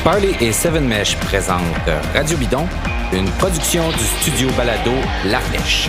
Parley et Seven Mesh présentent Radio Bidon, une production du studio Balado La Flèche.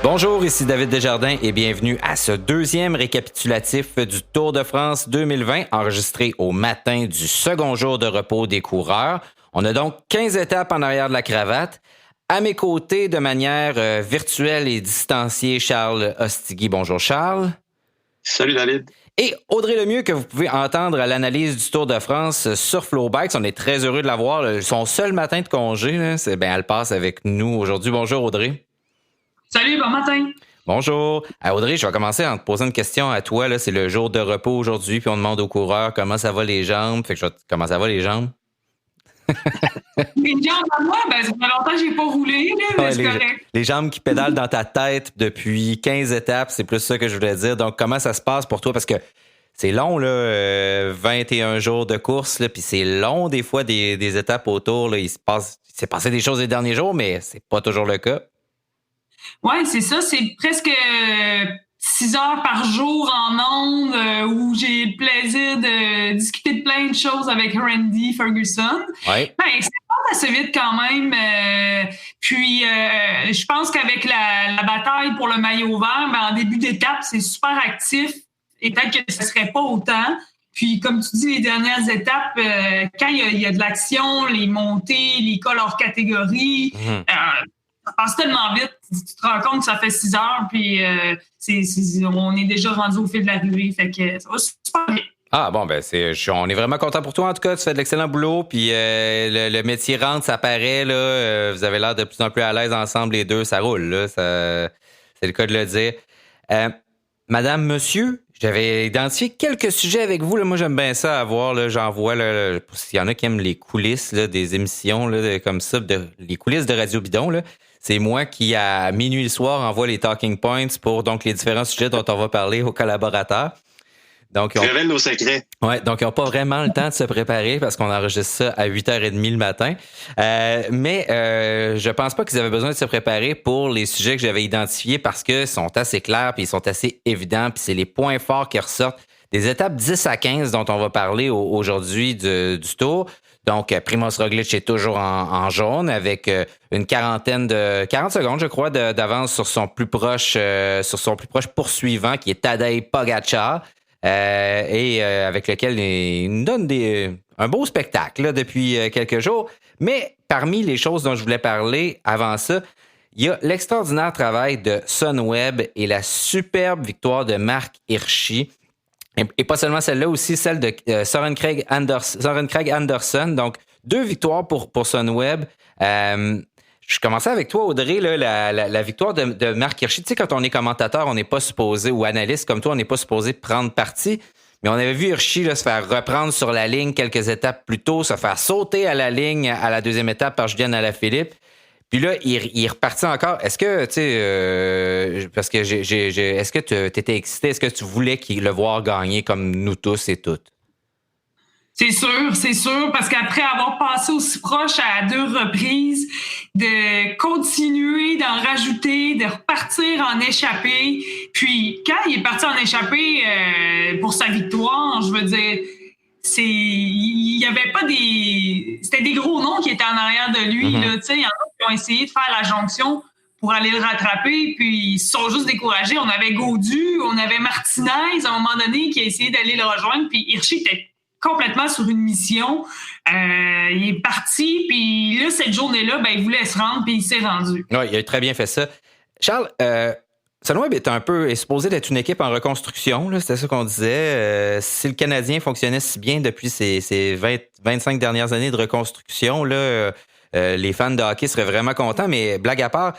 Bonjour, ici David Desjardins et bienvenue à ce deuxième récapitulatif du Tour de France 2020 enregistré au matin du second jour de repos des coureurs. On a donc 15 étapes en arrière de la cravate. À mes côtés, de manière virtuelle et distanciée, Charles Ostigui. Bonjour Charles. Salut David. Et Audrey Lemieux, que vous pouvez entendre à l'analyse du Tour de France sur Flowbikes. On est très heureux de la voir. Son seul matin de congé, là, elle passe avec nous aujourd'hui. Bonjour Audrey. Salut, bon matin. Bonjour. Audrey, je vais commencer en te posant une question à toi. Là. C'est le jour de repos aujourd'hui, puis on demande aux coureurs comment ça va les jambes. Fait que comment ça va les jambes? Les jambes à moi, ça fait longtemps que j'ai pas roulé, là, mais c'est correct. Les jambes qui pédalent dans ta tête depuis 15 étapes, c'est plus ça que je voulais dire. Donc, comment ça se passe pour toi? Parce que c'est long, là, 21 jours de course, là, puis c'est long des fois des étapes autour. Là, il s'est passé des choses les derniers jours, mais c'est pas toujours le cas. Oui, c'est ça. C'est presque 6 heures par jour en ondes où j'ai le plaisir de discuter de plein de choses avec Randy Ferguson. Ouais. Ça passe assez vite quand même. Puis, je pense qu'avec la bataille pour le maillot vert, en début d'étape, c'est super actif. Et peut-être que ce ne serait pas autant. Puis, comme tu dis, les dernières étapes, quand il y a de l'action, les montées, les cols hors catégorie, ça passe tellement vite. Tu te rends compte que ça fait 6 heures, puis on est déjà rendu au fil de l'arrivée. Fait que ça va super bien. Ah bon, on est vraiment content pour toi. En tout cas, tu fais de l'excellent boulot, puis le métier rentre, ça paraît. Là, vous avez l'air de plus en plus à l'aise ensemble, les deux. Ça roule, là. C'est le cas de le dire. Madame, monsieur, j'avais identifié quelques sujets avec vous. Là. Moi, j'aime bien ça à voir. Là, j'en vois. Là, s'il y en a qui aiment les coulisses là, des émissions là, comme ça, les coulisses de Radio Bidon, là. C'est moi qui, à minuit le soir, envoie les talking points pour donc les différents sujets dont on va parler aux collaborateurs. Donc, révèle nos secrets. Ouais, donc ils n'ont pas vraiment le temps de se préparer parce qu'on enregistre ça à 8h30 le matin. Mais je pense pas qu'ils avaient besoin de se préparer pour les sujets que j'avais identifiés parce qu'ils sont assez clairs puis ils sont assez évidents puis c'est les points forts qui ressortent des étapes 10 à 15 dont on va parler aujourd'hui du Tour. Donc, Primož Roglič est toujours en jaune avec une 40 secondes, je crois, d'avance sur son plus proche poursuivant qui est Tadej Pogačar avec lequel il nous donne un beau spectacle là, depuis quelques jours. Mais parmi les choses dont je voulais parler avant ça, il y a l'extraordinaire travail de Sunweb et la superbe victoire de Marc Hirschi. Et pas seulement celle-là, aussi celle de Søren Kragh Andersen. Donc, 2 victoires pour Sunweb. Je commençais avec toi, Audrey, là, la victoire de Marc Hirschi. Tu sais, quand on est commentateur, on n'est pas supposé, ou analyste comme toi, on n'est pas supposé prendre parti. Mais on avait vu Hirschi là, se faire reprendre sur la ligne quelques étapes plus tôt, se faire sauter à la ligne à la deuxième étape par Julian Alaphilippe. Puis là, il est reparti encore. Est-ce que, tu sais, parce que est-ce que tu étais excité? Est-ce que tu voulais le voir gagner comme nous tous et toutes? C'est sûr, parce qu'après avoir passé aussi proche à 2 reprises, de continuer d'en rajouter, de repartir en échappée. Puis, quand il est parti en échappée pour sa victoire, je veux dire, il y avait pas c'était des gros noms qui étaient en arrière de lui. Là, tu sais, il y en a qui ont essayé de faire la jonction pour aller le rattraper, puis ils se sont juste découragés. On avait Gaudu, on avait Martinez à un moment donné qui a essayé d'aller le rejoindre, puis Hirschi était complètement sur une mission. Il est parti, puis là, cette journée-là, il voulait se rendre, puis il s'est rendu. Oui, il a très bien fait ça. Charles, Sunweb est supposé d'être une équipe en reconstruction, là, c'était ça qu'on disait. Si le Canadien fonctionnait si bien depuis ces 25 dernières années de reconstruction, là, les fans de hockey seraient vraiment contents, mais blague à part,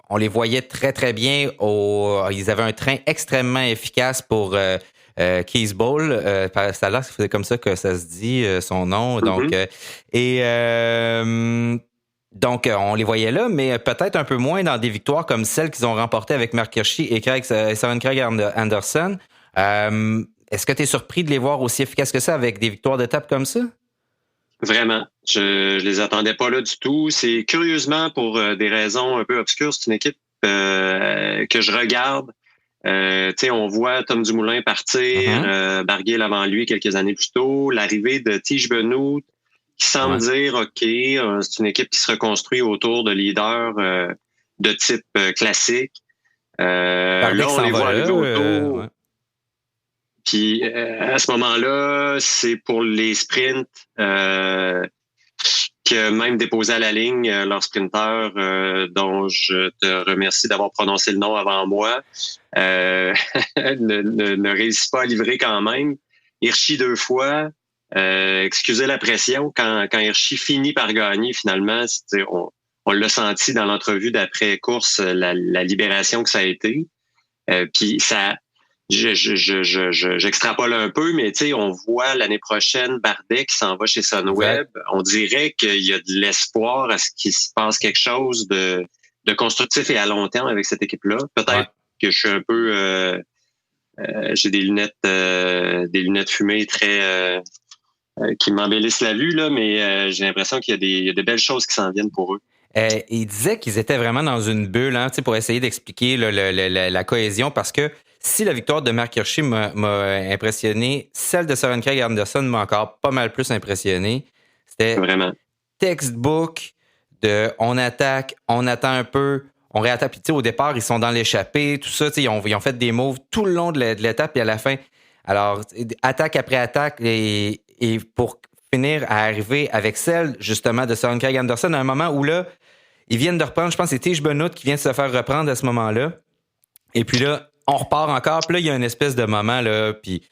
on les voyait très, très bien. Ils avaient un train extrêmement efficace pour Keith Ball. Ça a l'air que c'est comme ça que ça se dit, son nom. Donc, on les voyait là, mais peut-être un peu moins dans des victoires comme celles qu'ils ont remportées avec Marc Hirschi et Søren Kragh Andersen. Est-ce que tu es surpris de les voir aussi efficaces que ça avec des victoires d'étape comme ça? Vraiment. Je les attendais pas là du tout. C'est curieusement pour des raisons un peu obscures, c'est une équipe que je regarde. On voit Tom Dumoulin partir, Barguil avant lui quelques années plus tôt, l'arrivée de Tige Benoît qui semble dire OK, c'est une équipe qui se reconstruit autour de leaders de type classique. Là, on les voit arriver autour. Puis à ce moment-là, c'est pour les sprints que même déposé à la ligne leur sprinter, dont je te remercie d'avoir prononcé le nom avant moi, ne réussit pas à livrer quand même. Hirschi 2 fois. Excusez la pression, quand Hirschi finit par gagner, finalement, on l'a senti dans l'entrevue d'après-course, la libération que ça a été. Puis ça... J'extrapole un peu, mais tu sais, on voit l'année prochaine Bardet qui s'en va chez Sunweb. On dirait qu'il y a de l'espoir à ce qu'il se passe quelque chose de constructif et à long terme avec cette équipe-là. Peut-être que je suis un peu, j'ai des lunettes fumées très qui m'embellissent la vue là, mais j'ai l'impression qu'il y a des belles choses qui s'en viennent pour eux. Il disait qu'ils étaient vraiment dans une bulle, hein, pour essayer d'expliquer la cohésion, parce que si la victoire de Marc Hirschi m'a impressionné, celle de Søren Kragh Andersen m'a encore pas mal plus impressionné. C'était vraiment textbook de on attaque, on attend un peu, on réattaque. Puis au départ, ils sont dans l'échappée, tout ça, ils ont fait des moves tout le long de l'étape et à la fin. Alors, attaque après attaque et pour finir à arriver avec celle, justement, de Søren Kragh Andersen à un moment où là, ils viennent de reprendre, je pense que c'est Tige Benoît qui vient de se faire reprendre à ce moment-là. Et puis là, on repart encore. Puis là, il y a une espèce de moment, là, puis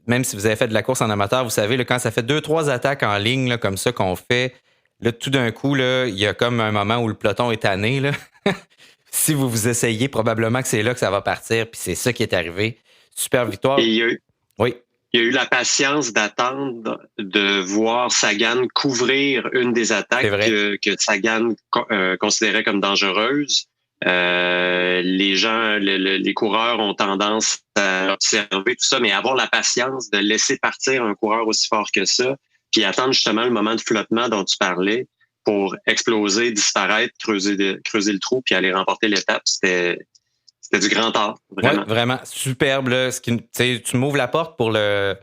même si vous avez fait de la course en amateur, vous savez, là, quand ça fait 2-3 attaques en ligne là, comme ça qu'on fait, là, tout d'un coup, là, il y a comme un moment où le peloton est tanné. Là. Si vous essayez, probablement que c'est là que ça va partir. Puis c'est ça qui est arrivé. Super victoire. Il y a eu la patience d'attendre de voir Sagan couvrir une des attaques que Sagan considérait comme dangereuse. Les coureurs ont tendance à observer tout ça, mais avoir la patience de laisser partir un coureur aussi fort que ça, puis attendre justement le moment de flottement dont tu parlais pour exploser, disparaître, creuser le trou, puis aller remporter l'étape, c'était du grand art, vraiment. Ouais, vraiment superbe. Là. Tu m'ouvres la porte pour le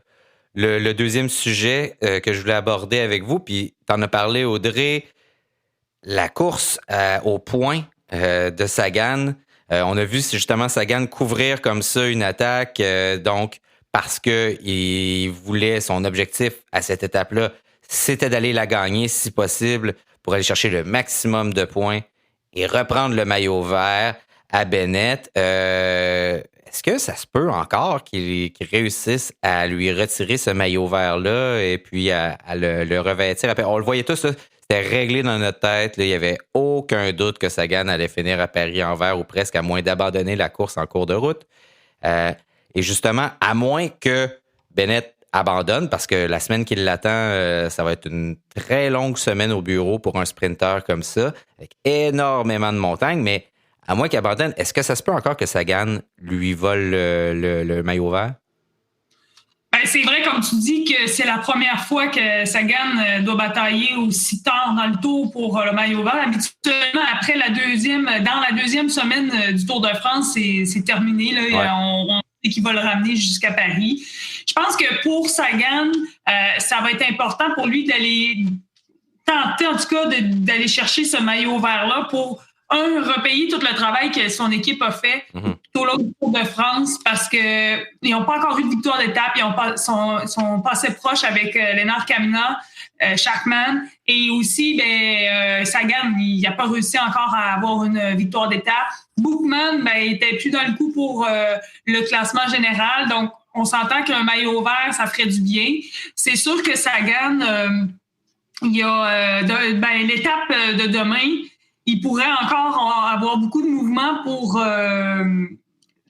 deuxième sujet que je voulais aborder avec vous, puis tu en as parlé, Audrey, la course au point de Sagan. On a vu justement Sagan couvrir comme ça une attaque, donc parce qu'il voulait, son objectif à cette étape-là, c'était d'aller la gagner si possible pour aller chercher le maximum de points et reprendre le maillot vert à Bennett. Est-ce que ça se peut encore qu'il réussisse à lui retirer ce maillot vert-là et puis à le revêtir? Après, on le voyait tous, là, c'était réglé dans notre tête. Là, il n'y avait aucun doute que Sagan allait finir à Paris en vert ou presque, à moins d'abandonner la course en cours de route. Et justement, à moins que Bennett abandonne, parce que la semaine qui l'attend, ça va être une très longue semaine au bureau pour un sprinter comme ça, avec énormément de montagnes, mais à moins qu'il abandonne, est-ce que ça se peut encore que Sagan lui vole le maillot vert? Ben, c'est vrai, comme tu dis, que c'est la première fois que Sagan doit batailler aussi tard dans le tour pour le maillot vert. Habituellement, après dans la deuxième semaine du Tour de France, c'est terminé. Là. Ouais. On sait qu'il va le ramener jusqu'à Paris. Je pense que pour Sagan, ça va être important pour lui d'aller tenter, en tout cas, d'aller chercher ce maillot vert-là pour repayer tout le travail que son équipe a fait tout au long du Tour de France, parce qu'ils n'ont pas encore eu de victoire d'étape. Ils sont passés proches avec Lennart Kamna, Schachmann, et aussi Sagan, il n'a pas réussi encore à avoir une victoire d'étape. Bookman n'était plus dans le coup pour le classement général, donc on s'entend qu'un maillot vert, ça ferait du bien. C'est sûr que Sagan, il y a l'étape de demain, il pourrait encore avoir beaucoup de mouvements pour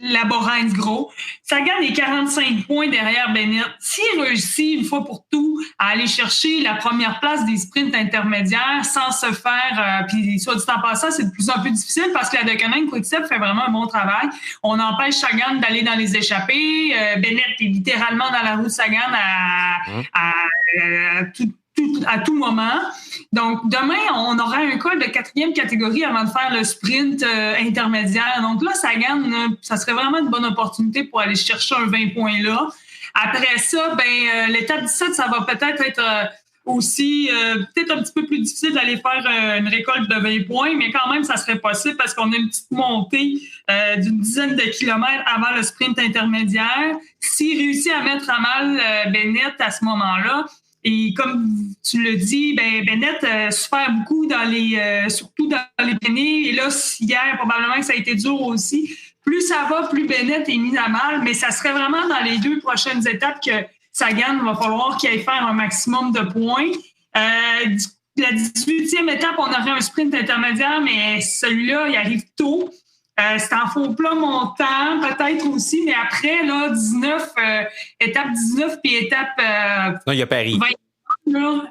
la Borans-Gros. Sagan est 45 points derrière Bennett. S'il réussit une fois pour tout à aller chercher la première place des sprints intermédiaires sans se faire... puis soit dit en passant, c'est de plus en plus difficile parce que la Deceuninck Quick-Step fait vraiment un bon travail. On empêche Sagan d'aller dans les échappées. Bennett est littéralement dans la roue de Sagan à à tout moment. Donc, demain, on aura un col de 4e catégorie avant de faire le sprint intermédiaire. Donc là, Sagan, ça serait vraiment une bonne opportunité pour aller chercher un 20 points là. Après ça, l'étape 17, ça va peut-être être aussi peut-être un petit peu plus difficile d'aller faire une récolte de 20 points, mais quand même, ça serait possible parce qu'on a une petite montée d'une dizaine de kilomètres avant le sprint intermédiaire. S'il réussit à mettre à mal Bennett à ce moment-là, et comme tu le dis, Bennett souffert beaucoup surtout dans les Pyrénées. Et là, hier, probablement que ça a été dur aussi. Plus ça va, plus Bennett est mis à mal. Mais ça serait vraiment dans les 2 prochaines étapes que Sagan va falloir qu'il aille faire un maximum de points. La 18e étape, on aurait un sprint intermédiaire, mais celui-là, il arrive tôt. C'est en faux plat montant, peut-être aussi, mais après, là, 19, étape 19 puis étape... non, il y a Paris. 20, là,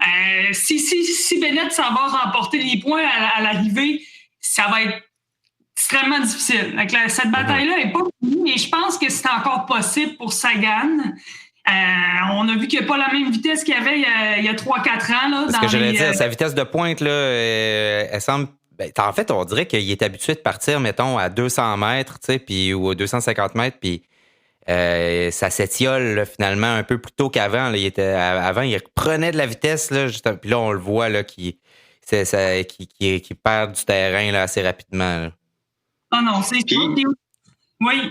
si Bennett s'en va remporter les points à l'arrivée, ça va être extrêmement difficile. Donc, cette bataille-là n'est pas finie, mais je pense que c'est encore possible pour Sagan. On a vu qu'il n'y a pas la même vitesse qu'il y avait il y a 3-4 ans. Là, ce que j'allais dire, sa vitesse de pointe, là, elle semble... en fait, on dirait qu'il est habitué de partir, mettons, à 200 mètres, tu sais, puis ou à 250 mètres, puis ça s'étiole là, finalement un peu plus tôt qu'avant. Là. Avant, il prenait de la vitesse, là, puis là, on le voit là, qui perd du terrain là, assez rapidement. Là. Non, c'est oui.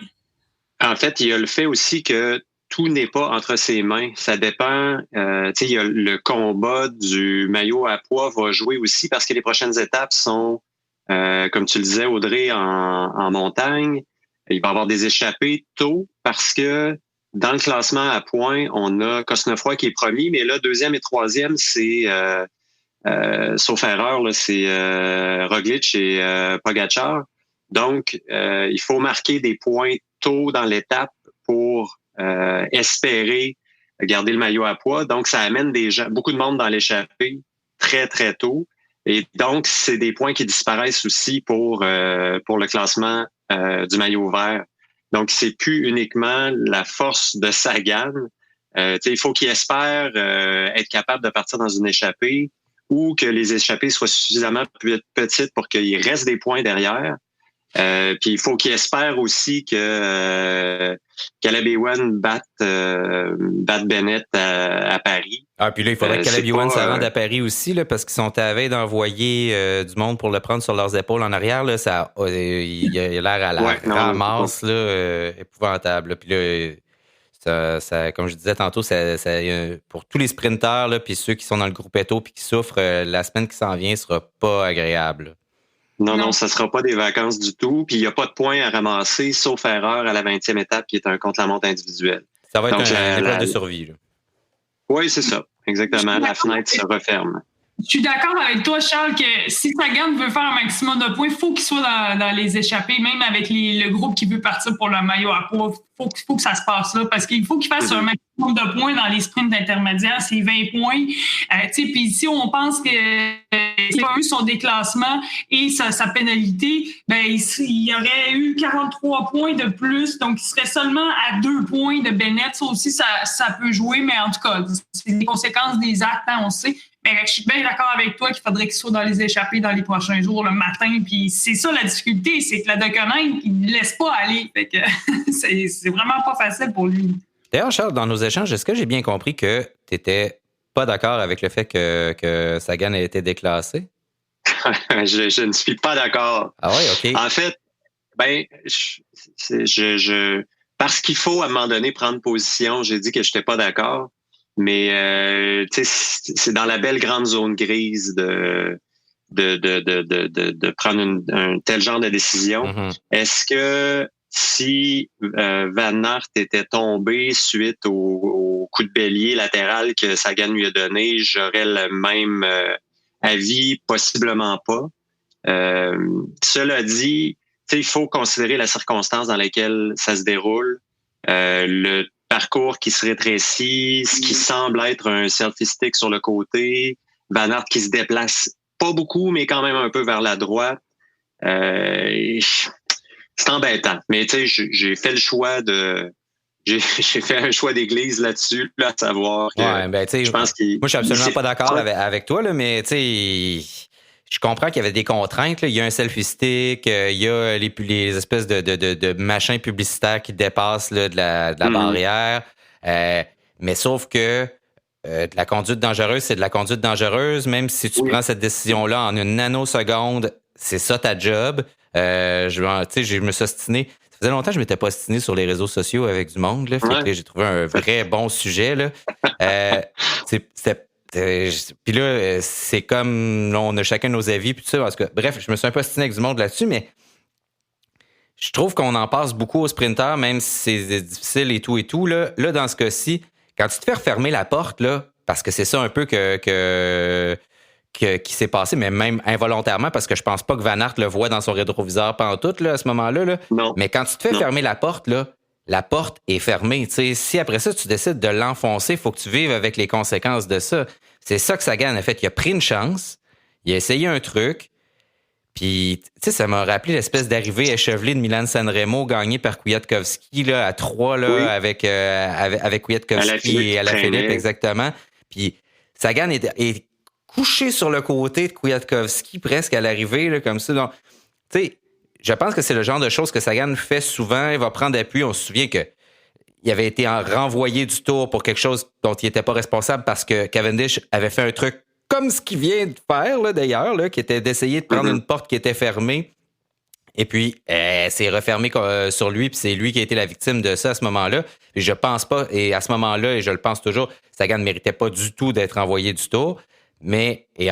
En fait, il y a le fait aussi que tout n'est pas entre ses mains. Ça dépend. Il y a le combat du maillot à poids va jouer aussi parce que les prochaines étapes sont, comme tu le disais, Audrey, en montagne. Il va y avoir des échappées tôt parce que dans le classement à points, on a Cosnefroy qui est premier, mais là, 2e et 3e, c'est, sauf erreur, là, c'est Roglic et Pogačar. Donc, il faut marquer des points tôt dans l'étape pour espérer garder le maillot à poids. Donc, ça amène beaucoup de monde dans l'échappée très, très tôt. Et donc, c'est des points qui disparaissent aussi pour le classement du maillot vert. Donc, c'est plus uniquement la force de Sagan. Il faut qu'il espère être capable de partir dans une échappée ou que les échappées soient suffisamment petites pour qu'il reste des points derrière. Puis il faut qu'il espère aussi que Caleb Ewan batte Bennett à Paris. Ah, puis là, il faudrait que Caleb Ewan se rende à Paris aussi, là, parce qu'ils sont à la veille d'envoyer du monde pour le prendre sur leurs épaules en arrière. Là, il a l'air à la ramasse là, épouvantable. Là. Puis là, ça, comme je disais tantôt, pour tous les sprinteurs, là, puis ceux qui sont dans le groupe Eto puis qui souffrent, la semaine qui s'en vient sera pas agréable. Là. Non, ça ne sera pas des vacances du tout. Puis il n'y a pas de points à ramasser, sauf erreur à la 20e étape, qui est un contre-la-montre individuel. Ça va être une épreuve de survie. Là. Oui, c'est ça. Exactement. La fenêtre se referme. Je suis d'accord avec toi, Charles, que si Sagan veut faire un maximum de points, il faut qu'il soit dans les échappées, même avec le groupe qui veut partir pour le maillot à poids. Il faut que ça se passe là, parce qu'il faut qu'il fasse un maximum de points dans les sprints intermédiaires, c'est 20 points. Puis si on pense qu'il a eu son déclassement et sa pénalité, il aurait eu 43 points de plus, donc il serait seulement à 2 points de Bennett. Ça aussi, ça peut jouer, mais en tout cas, c'est des conséquences des actes, hein, on sait. Mais je suis bien d'accord avec toi qu'il faudrait qu'il soit dans les échappées dans les prochains jours, le matin. Puis c'est ça la difficulté, c'est que la Deceuninck, il ne laisse pas aller. Fait que c'est vraiment pas facile pour lui. D'ailleurs, Charles, dans nos échanges, est-ce que j'ai bien compris que tu n'étais pas d'accord avec le fait que Sagan ait été déclassé? Je ne suis pas d'accord. Ah oui, OK. En fait, parce qu'il faut à un moment donné prendre position, j'ai dit que je n'étais pas d'accord. Mais c'est dans la belle grande zone grise de prendre un tel genre de décision. Mm-hmm. Est-ce que si Van Aert était tombé suite au coup de bélier latéral que Sagan lui a donné, j'aurais le même avis? Possiblement pas. Cela dit, il faut considérer la circonstance dans laquelle ça se déroule. Le parcours qui se rétrécit, ce qui semble être un selfie stick sur le côté, Van Aert qui se déplace pas beaucoup, mais quand même un peu vers la droite. C'est embêtant. Mais tu sais, j'ai fait le choix de j'ai fait un choix d'église là-dessus, là, à savoir que je pense qu'il... Moi, je suis absolument pas d'accord avec toi, là, mais tu sais, je comprends qu'il y avait des contraintes. Là. Il y a un selfie stick, il y a les espèces de machins publicitaires qui dépassent là, de la barrière. Mais sauf que de la conduite dangereuse, c'est de la conduite dangereuse. Même si tu prends cette décision-là en une nanoseconde, c'est ça ta job. Je me suis ostiné. Ça faisait longtemps que je m'étais pas ostiné sur les réseaux sociaux avec du monde. Là, fait que j'ai trouvé un vrai bon sujet. Là. Puis là, c'est comme on a chacun nos avis. Puis tout ça, parce que, bref, je me suis un peu ostiné avec du monde là-dessus, mais je trouve qu'on en passe beaucoup aux sprinteurs, même si c'est difficile et tout. Là, dans ce cas-ci, quand tu te fais refermer la porte, là, parce que c'est ça un peu qui s'est passé, mais même involontairement, parce que je pense pas que Van Aert le voit dans son rétroviseur pantoute là, à ce moment-là. Là. Non. Mais quand tu te fais fermer la porte, là, la porte est fermée. T'sais, si après ça, tu décides de l'enfoncer, il faut que tu vives avec les conséquences de ça. C'est ça que Sagan a fait. Il a pris une chance, il a essayé un truc, puis tu sais, ça m'a rappelé l'espèce d'arrivée échevelée de Milan Sanremo gagnée par Kwiatkowski là, à 3 là, avec Kwiatkowski et Alaphilippe, exactement. Puis Sagan est couché sur le côté de Kwiatkowski presque à l'arrivée, là, comme ça. Donc, tu sais, je pense que c'est le genre de choses que Sagan fait souvent. Il va prendre appui. On se souvient qu'il avait été renvoyé du Tour pour quelque chose dont il n'était pas responsable parce que Cavendish avait fait un truc comme ce qu'il vient de faire, là, d'ailleurs, là, qui était d'essayer de prendre une porte qui était fermée. Et puis, c'est refermé sur lui, puis c'est lui qui a été la victime de ça à ce moment-là. Et je pense pas, et à ce moment-là, et je le pense toujours, Sagan ne méritait pas du tout d'être envoyé du Tour. Mais, et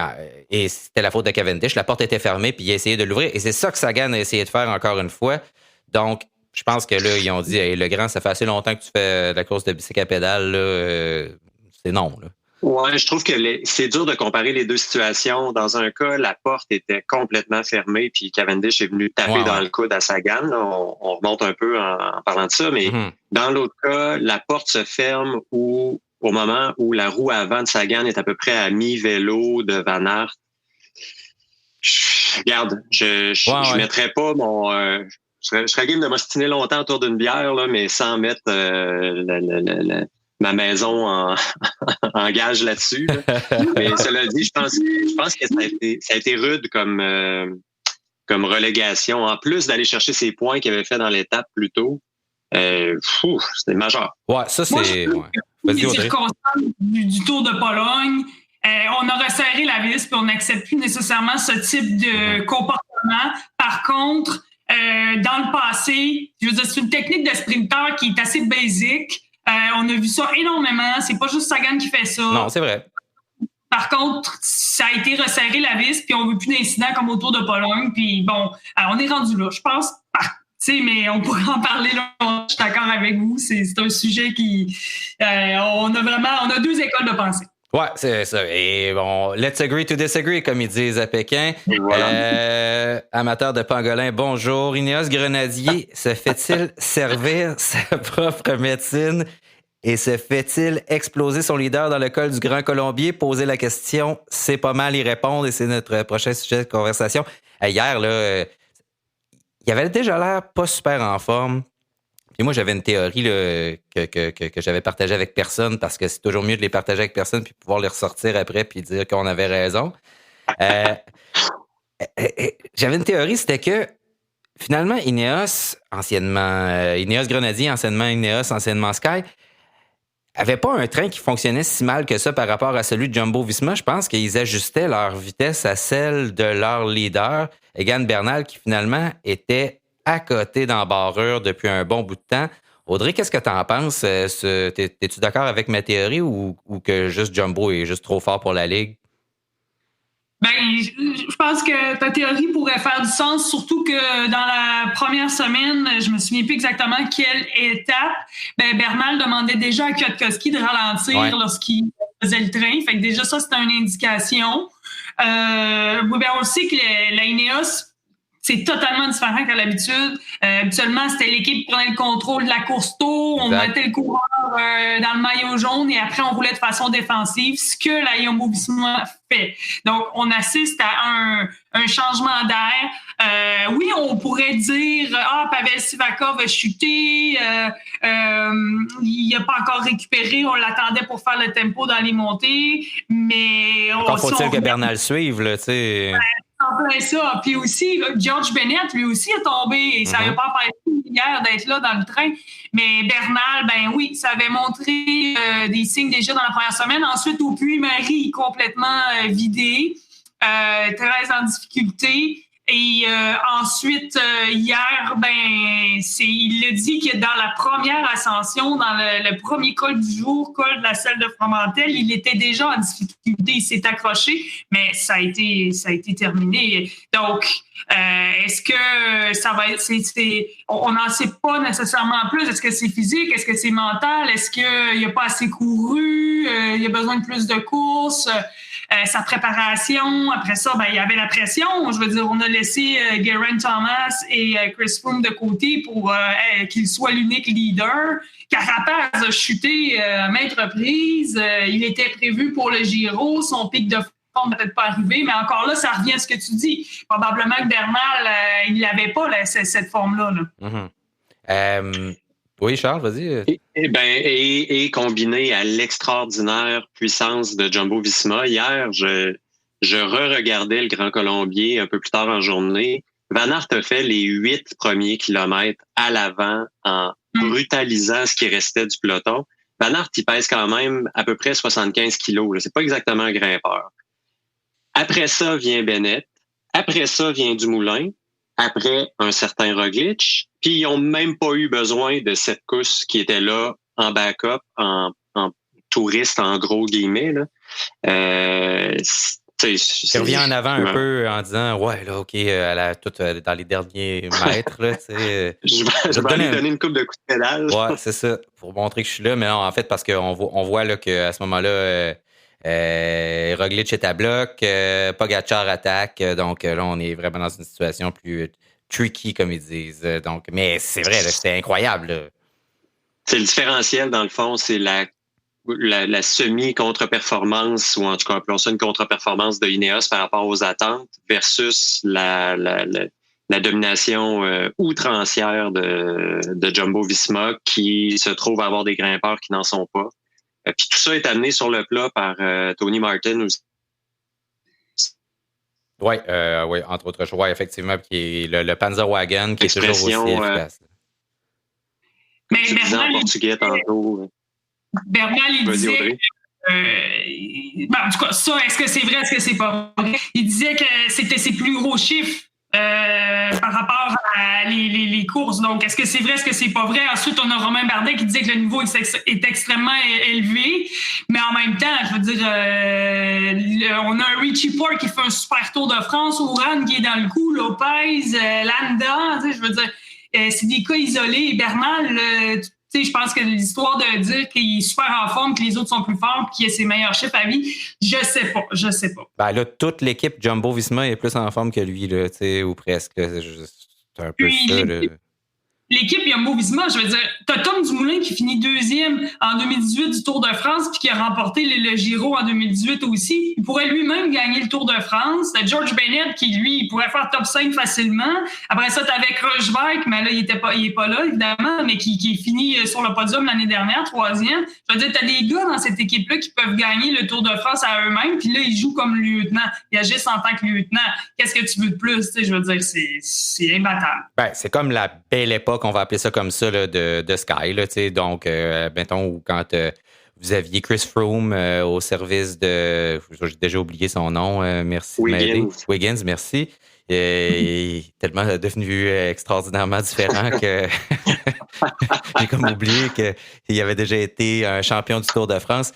c'était la faute de Cavendish, la porte était fermée, puis il a essayé de l'ouvrir. Et c'est ça que Sagan a essayé de faire encore une fois. Donc, je pense que là, ils ont dit, hey, le grand, ça fait assez longtemps que tu fais la course de bicycle à pédale, là, c'est non, là. Ouais, je trouve que c'est dur de comparer les deux situations. Dans un cas, la porte était complètement fermée, puis Cavendish est venu taper dans le coude à Sagan. Là, on remonte un peu en parlant de ça, mais dans l'autre cas, la porte se ferme au moment où la roue avant de Sagan est à peu près à mi-vélo de Van Aert. Regarde, je mettrais pas mon... je serais game de m'ostiner longtemps autour d'une bière, là, mais sans mettre ma maison en gage là-dessus. Là. Mais cela dit, je pense que ça a été rude comme relégation. En plus d'aller chercher ses points qu'il avait fait dans l'étape plus tôt, c'était majeur. Ouais, ça c'est... Les circonstances du Tour de Pologne, on a resserré la vis puis on n'accepte plus nécessairement ce type de comportement. Par contre, dans le passé, je veux dire, c'est une technique de sprinter qui est assez basique. On a vu ça énormément. C'est pas juste Sagan qui fait ça. Non, c'est vrai. Par contre, ça a été resserré la vis puis on veut plus d'incidents comme au Tour de Pologne. Puis bon, on est rendu là. Je pense mais on pourrait en parler là. Je suis d'accord avec vous. C'est un sujet qui... on a deux écoles de pensée. Ouais, c'est ça. Et bon, let's agree to disagree, comme ils disent à Pékin. Voilà. Amateur de pangolin, bonjour. Ineos Grenadier, se fait-il servir sa propre médecine et se fait-il exploser son leader dans le col du Grand Colombier? Poser la question, c'est pas mal y répondre et c'est notre prochain sujet de conversation. Hier, là... il avait déjà l'air pas super en forme. Puis moi, j'avais une théorie là, que j'avais partagée avec personne parce que c'est toujours mieux de les partager avec personne puis pouvoir les ressortir après puis dire qu'on avait raison. J'avais une théorie, c'était que finalement, Ineos, anciennement Ineos Grenadier, anciennement Ineos, anciennement Sky, avait pas un train qui fonctionnait si mal que ça par rapport à celui de Jumbo-Visma. Je pense qu'ils ajustaient leur vitesse à celle de leur leader, Egan Bernal, qui finalement était à côté d'embarrure depuis un bon bout de temps. Audrey, qu'est-ce que tu en penses? Es-tu d'accord avec ma théorie ou que juste Jumbo est juste trop fort pour la Ligue? Ben, je pense que ta théorie pourrait faire du sens, surtout que dans la première semaine, je me souviens plus exactement quelle étape, Bernal demandait déjà à Kwiatkowski de ralentir lorsqu'il faisait le train. Fait que déjà, ça, c'était une indication. On sait que la Ineos, c'est totalement différent qu'à l'habitude. Habituellement, c'était l'équipe qui prenait le contrôle de la course tôt, on mettait le coureur dans le maillot jaune et après, on roulait de façon défensive, ce que la Jumbo-Visma fait. Donc, on assiste à un changement d'air. Oui, on pourrait dire « Pavel Sivakov a chuté, il n'a pas encore récupéré, on l'attendait pour faire le tempo dans les montées, mais... » Encore faut-il que Bernal suive, là, tu sais... En plein ça. Puis aussi, George Bennett, lui aussi, est tombé et ça n'avait pas empêché hier d'être là dans le train. Mais Bernal, ben oui, ça avait montré des signes déjà dans la première semaine. Ensuite, au Puy-Marie, complètement vidé, très en difficulté. Et ensuite, hier, il a dit que dans la première ascension, dans le premier col du jour, col de la selle de Fromentel, il était déjà en difficulté, il s'est accroché, mais ça a été terminé. Donc, est-ce que ça va être... on n'en sait pas nécessairement plus. Est-ce que c'est physique? Est-ce que c'est mental? Est-ce qu'il n'a pas assez couru? Il a besoin de plus de courses? Sa préparation, après ça, il y avait la pression. Je veux dire, on a laissé Geraint Thomas et Chris Froome de côté pour qu'il soit l'unique leader. Carapaz a chuté à maintes reprises. Il était prévu pour le Giro. Son pic de forme n'est peut-être pas arrivé, mais encore là, ça revient à ce que tu dis. Probablement que Bernal, il n'avait pas cette forme-là. Mm-hmm. Oui, Charles, vas-y. Et combiné à l'extraordinaire puissance de Jumbo-Visma, hier, je re-regardais le Grand Colombier un peu plus tard en journée. Van Aert a fait les 8 premiers kilomètres à l'avant en brutalisant ce qui restait du peloton. Van Aert, il pèse quand même à peu près 75 kilos. C'est pas exactement un grimpeur. Après ça vient Bennett. Après ça vient Dumoulin. Après un certain Roglic. Puis ils n'ont même pas eu besoin de cette course qui était là en backup, en touriste, en gros guillemets. Là. Il revient en avant un peu en disant « Ouais, là, OK, dans les derniers mètres. » Là, je vais aller donner une coupe de coups de pédale. Ouais, c'est ça, pour montrer que je suis là. Mais non, en fait, parce qu'on voit là, qu'à ce moment-là, Roglic est à bloc, Pogačar attaque. Donc là, on est vraiment dans une situation plus tricky, comme ils disent. Donc, mais c'est vrai, là, c'était incroyable. Là. C'est le différentiel, dans le fond, c'est la semi-contre-performance, ou en tout cas, appelons ça une contre-performance de Ineos par rapport aux attentes versus la domination outrancière de Jumbo-Visma qui se trouve avoir des grimpeurs qui n'en sont pas. Puis tout ça est amené sur le plat par Tony Martin aussi. Oui, entre autres choses. Oui, effectivement, qui est le Panzerwagen qui est toujours aussi efficace. Mais tu disais en portugais tantôt. Bernal, il disait... en tout cas, ça, est-ce que c'est vrai, est-ce que c'est pas vrai? Il disait que c'était ses plus gros chiffres par rapport à les courses. Donc, est-ce que c'est vrai, est-ce que c'est pas vrai? Ensuite, on a Romain Bardet qui disait que le niveau est extrêmement élevé, mais en même temps, je veux dire, on a un Richie Porte qui fait un super Tour de France, Oran qui est dans le coup, Lopez, Landa, je veux dire, c'est des cas isolés. Bernal, je pense que l'histoire de dire qu'il est super en forme, que les autres sont plus forts, qu'il a ses meilleurs chiffres à vie, je sais pas. Ben là, toute l'équipe Jumbo-Visma est plus en forme que lui, là, ou presque. C'est un peu ça. L'équipe Jumbo-Visma, je veux dire, t'as Tom Dumoulin qui finit 2e en 2018 du Tour de France puis qui a remporté le Giro en 2018 aussi. Il pourrait lui-même gagner le Tour de France. T'as George Bennett qui, lui, il pourrait faire top 5 facilement. Après ça, t'avais Kruijswijk, mais là, il est pas là, évidemment, mais qui finit sur le podium l'année dernière, 3e. Je veux dire, t'as des gars dans cette équipe-là qui peuvent gagner le Tour de France à eux-mêmes, puis là, ils jouent comme lieutenant. Ils agissent en tant que lieutenant. Qu'est-ce que tu veux de plus? Je veux dire, c'est imbattable. Ben, c'est comme la belle époque, on va appeler ça comme ça, là, de Sky. Là, donc, mettons, quand vous aviez Chris Froome au service de... J'ai déjà oublié son nom. Merci. Wiggins, merci. Il est tellement devenu extraordinairement différent que j'ai comme oublié qu'il avait déjà été un champion du Tour de France.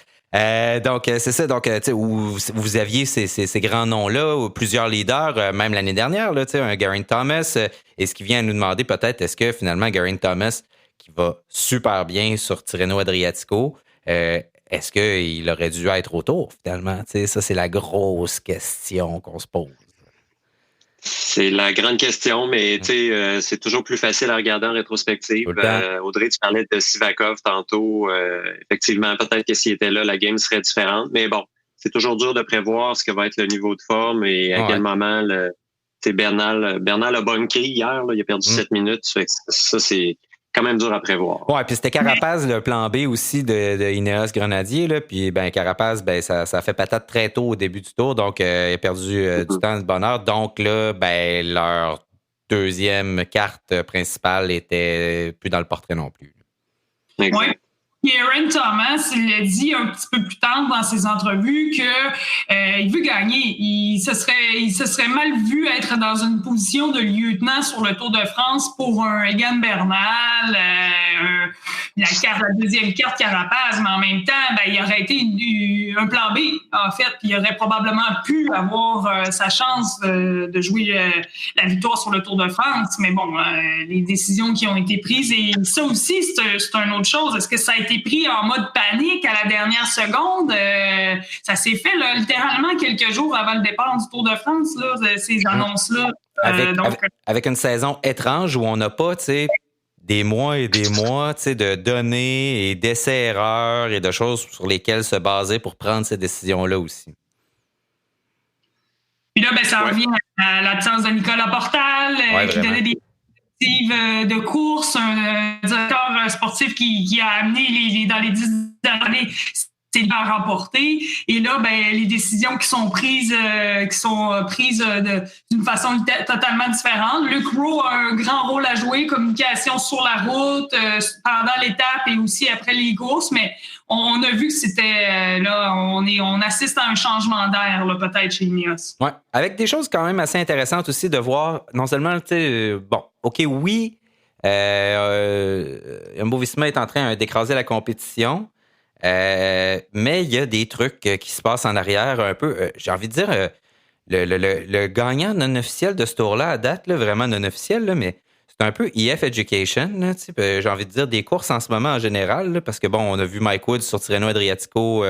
Donc, c'est ça. Donc, où vous aviez ces grands noms-là, ou plusieurs leaders, même l'année dernière, là, un Geraint Thomas. Et ce qui vient à nous demander peut-être, est-ce que finalement, Geraint Thomas, qui va super bien sur Tirreno Adriatico, est-ce qu'il aurait dû être au Tour, finalement? Ça, c'est la grosse question qu'on se pose. C'est la grande question, mais c'est toujours plus facile à regarder en rétrospective. Audrey, tu parlais de Sivakov tantôt. Effectivement, peut-être que s'il était là, la game serait différente. Mais bon, c'est toujours dur de prévoir ce que va être le niveau de forme et à quel moment Bernal a bunké hier. Là, il a perdu 7 minutes. Ça, c'est quand même dur à prévoir. Ouais, puis c'était Carapaz, le plan B aussi de Ineos Grenadier. Là, puis Carapaz, ça fait patate très tôt au début du tour. Donc, il a perdu du temps de bonheur. Donc là, leur deuxième carte principale était plus dans le portrait non plus. Exact. Ouais. Aaron Thomas, il l'a dit un petit peu plus tard dans ses entrevues que il veut gagner. Il se serait mal vu être dans une position de lieutenant sur le Tour de France pour un Egan Bernal, la deuxième carte Carapaz, mais en même temps, il aurait été un plan B, en fait. Il aurait probablement pu avoir sa chance de jouer la victoire sur le Tour de France. Mais bon, les décisions qui ont été prises, et ça aussi, c'est une autre chose. Est-ce que ça a été pris en mode panique à la dernière seconde? Ça s'est fait là, littéralement quelques jours avant le départ du Tour de France, là, ces annonces-là. Avec une saison étrange où on n'a pas, des mois et des mois, de données et d'essais-erreurs et de choses sur lesquelles se baser pour prendre ces décisions-là aussi. Puis là, ça revient à l'absence de Nicolas Portal, qui donnait des de course, un directeur sportif qui a amené dans les 10 années c'est à remporter. Et là, les décisions qui sont prises d'une façon totalement différente. Luke Rowe a un grand rôle à jouer, communication sur la route, pendant l'étape et aussi après les courses, mais on a vu que c'était là, on assiste à un changement d'air là, peut-être chez Ineos. Ouais, avec des choses quand même assez intéressantes aussi de voir, non seulement, oui, Jumbo-Visma est en train d'écraser la compétition, mais il y a des trucs qui se passent en arrière un peu. J'ai envie de dire, le gagnant non officiel de ce tour-là, à date, là, vraiment non officiel, là, mais c'est un peu EF Education. Là, j'ai envie de dire des courses en ce moment en général, là, parce que on a vu Mike Woods sur Tirreno Adriatico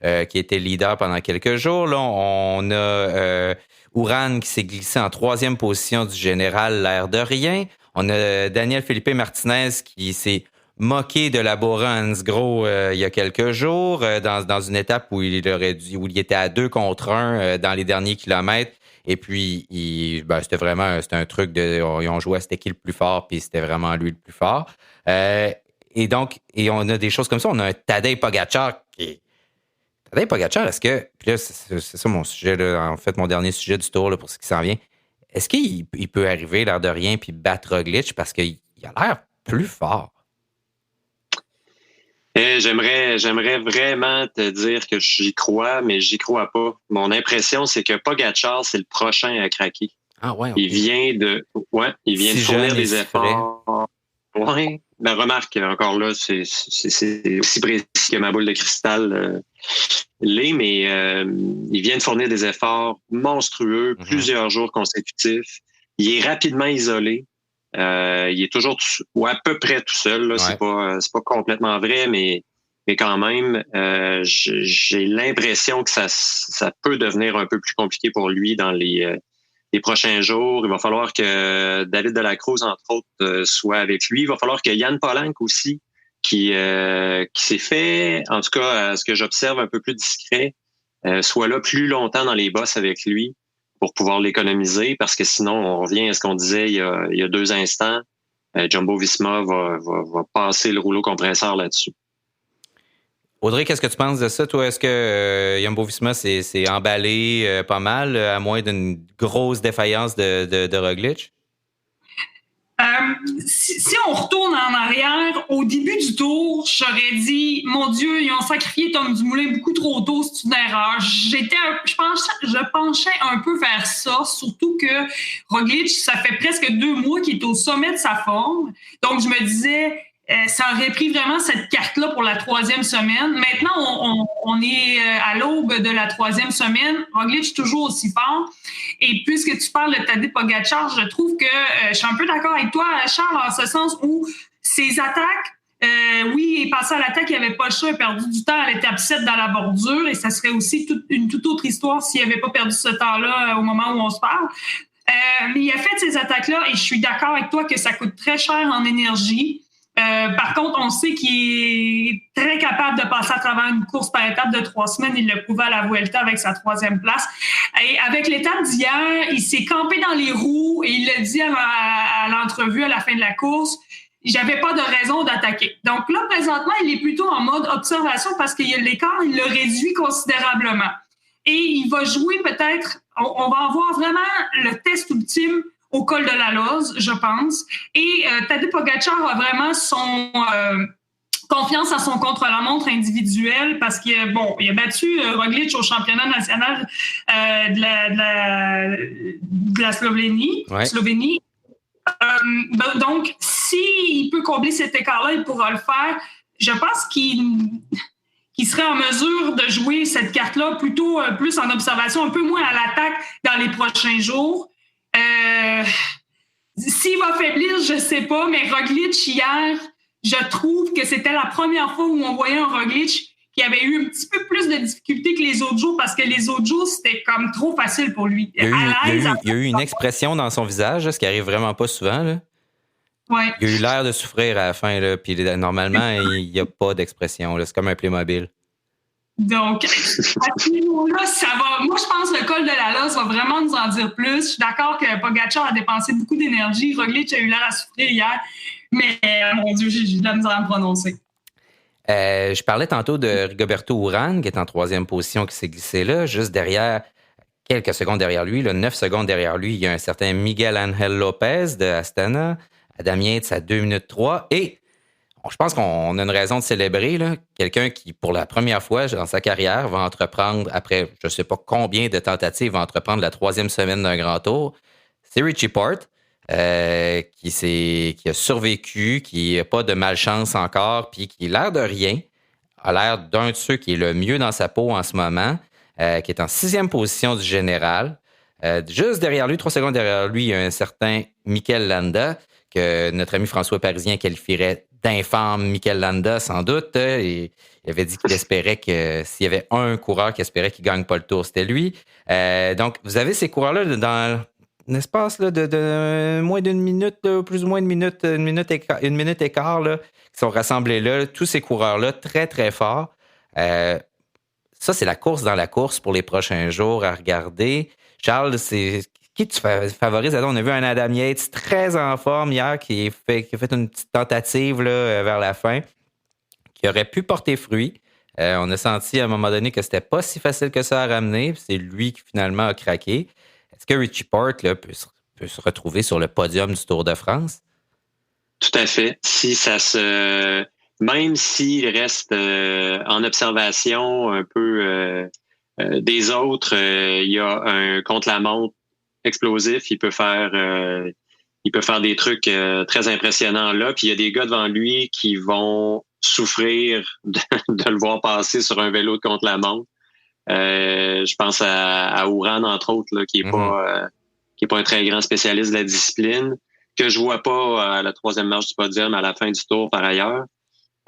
qui était leader pendant quelques jours. Là, on a Uran qui s'est glissé en 3e position du général, l'air de rien. On a Daniel Felipe Martinez qui s'est moqué de la Bora Hansgrohe il y a quelques jours dans une étape où il était à 2 contre 1 dans les derniers kilomètres. Et puis, c'était un truc ils ont joué à c'était qui le plus fort, puis c'était vraiment lui le plus fort. Et on a des choses comme ça. On a un Tadej Pogačar Tadej Pogačar, est-ce que... Puis là, c'est ça mon sujet, là, en fait, mon dernier sujet du tour là, pour ce qui s'en vient. Est-ce qu'il peut arriver, l'air de rien, puis battre Roglic parce qu'il a l'air plus fort? J'aimerais vraiment te dire que j'y crois, mais j'y crois pas. Mon impression, c'est que Pogačar, c'est le prochain à craquer. Ah ouais. Okay. Il vient de fournir des efforts. Ouais. La remarque, encore là, c'est aussi précis que ma boule de cristal l'est, mais il vient de fournir des efforts monstrueux, plusieurs jours consécutifs. Il est rapidement isolé. Il est toujours à peu près tout seul. Là. Ouais. C'est pas complètement vrai, mais quand même, j'ai l'impression que ça peut devenir un peu plus compliqué pour lui dans les prochains jours. Il va falloir que David de la Cruz, entre autres, soit avec lui. Il va falloir que Jan Polanc aussi, qui s'est fait, en tout cas, à ce que j'observe un peu plus discret, soit là plus longtemps dans les bosses avec lui pour pouvoir l'économiser, parce que sinon, on revient à ce qu'on disait il y a 2 instants. Jumbo-Visma va passer le rouleau compresseur là-dessus. Audrey, qu'est-ce que tu penses de ça? Toi, est-ce que Jumbo-Visma s'est emballé pas mal, à moins d'une grosse défaillance de Roglic? Si on retourne en arrière, au début du tour, j'aurais dit, mon Dieu, ils ont sacrifié Tom Dumoulin beaucoup trop tôt, c'est une erreur. Je penchais un peu vers ça, surtout que Roglic, ça fait presque 2 mois qu'il est au sommet de sa forme. Donc, je me disais, ça aurait pris vraiment cette carte-là pour la 3e semaine. Maintenant, on est à l'aube de la 3e semaine. Roglic toujours aussi fort. Et puisque tu parles de Tadej Pogačar, je trouve que je suis un peu d'accord avec toi, Charles, en ce sens où ses attaques, oui, il est passé à l'attaque, il n'avait pas le choix, il a perdu du temps à l'étape 7 dans la bordure. Et ça serait aussi une toute autre histoire s'il n'avait pas perdu ce temps-là au moment où on se parle. Mais il a fait ces attaques-là et je suis d'accord avec toi que ça coûte très cher en énergie. Par contre, on sait qu'il est très capable de passer à travers une course par étape de 3 semaines. Il l'a prouvé à la Vuelta avec sa 3e place. Et avec l'étape d'hier, il s'est campé dans les roues et il l'a dit à l'entrevue à la fin de la course. J'avais pas de raison d'attaquer. Donc là, présentement, il est plutôt en mode observation parce que l'écart, il le réduit considérablement. Et il va jouer peut-être, on va avoir vraiment le test ultime au col de la Loze, je pense. Et Tadej Pogačar a vraiment son confiance à son contre-la-montre individuel parce qu'il il a battu Roglic au championnat national de la Slovénie. Ouais. Donc, s'il peut combler cet écart-là, il pourra le faire. Je pense qu'il serait en mesure de jouer cette carte-là plutôt plus en observation, un peu moins à l'attaque dans les prochains jours. S'il va faiblir, je ne sais pas, mais Roglic hier, je trouve que c'était la première fois où on voyait un Roglic qui avait eu un petit peu plus de difficultés que les autres jours parce que les autres jours, c'était comme trop facile pour lui. Il y a eu une expression dans son visage, ce qui arrive vraiment pas souvent. Là. Ouais. Il a eu l'air de souffrir à la fin, là, puis normalement, il n'y a pas d'expression. Là. C'est comme un Playmobil. Donc, à ce niveau-là, ça va. Moi, je pense que le col de la Loze va vraiment nous en dire plus. Je suis d'accord que Pogačar a dépensé beaucoup d'énergie. Roglic a eu l'air à souffrir hier. Mais, mon Dieu, j'ai de la misère à me prononcer. Je parlais tantôt de Rigoberto Urán, qui est en 3e position, qui s'est glissé là. Juste derrière, quelques secondes derrière lui, là, 9 secondes derrière lui, il y a un certain Miguel Ángel López de Astana. Adam Yates à 2 minutes 3. Et je pense qu'on a une raison de célébrer là, quelqu'un qui, pour la première fois dans sa carrière, va entreprendre, après je ne sais pas combien de tentatives, va entreprendre la 3e semaine d'un grand tour. C'est Richie Porte, qui a survécu, qui n'a pas de malchance encore, puis qui, l'air de rien, a l'air d'un de ceux qui est le mieux dans sa peau en ce moment, qui est en 6e position du général. Juste derrière lui, 3 secondes derrière lui, il y a un certain Mikel Landa, que notre ami François Parisien qualifierait d'infâme Mikel Landa, sans doute. Et il avait dit qu'il espérait que s'il y avait un coureur qui espérait qu'il ne gagne pas le tour, c'était lui. Donc, vous avez ces coureurs-là dans un espace là, de moins d'une minute, là, plus ou moins une minute et quart, là, qui sont rassemblés là. Tous ces coureurs-là, très, très forts. Ça, c'est la course dans la course pour les prochains jours à regarder. Charles, c'est qui tu favorises? On a vu un Adam Yates très en forme hier qui a fait une petite tentative là, vers la fin qui aurait pu porter fruit. On a senti à un moment donné que c'était pas si facile que ça à ramener. C'est lui qui finalement a craqué. Est-ce que Richie Porte là, peut se retrouver sur le podium du Tour de France? Tout à fait. Même s'il reste en observation un peu des autres, il y a un contre-la-montre explosif, il peut faire des trucs très impressionnants là, puis il y a des gars devant lui qui vont souffrir de le voir passer sur un vélo de contre-la-montre. Je pense à Urán, entre autres, là, qui est pas un très grand spécialiste de la discipline, que je vois pas à la 3e marche du podium à la fin du tour par ailleurs.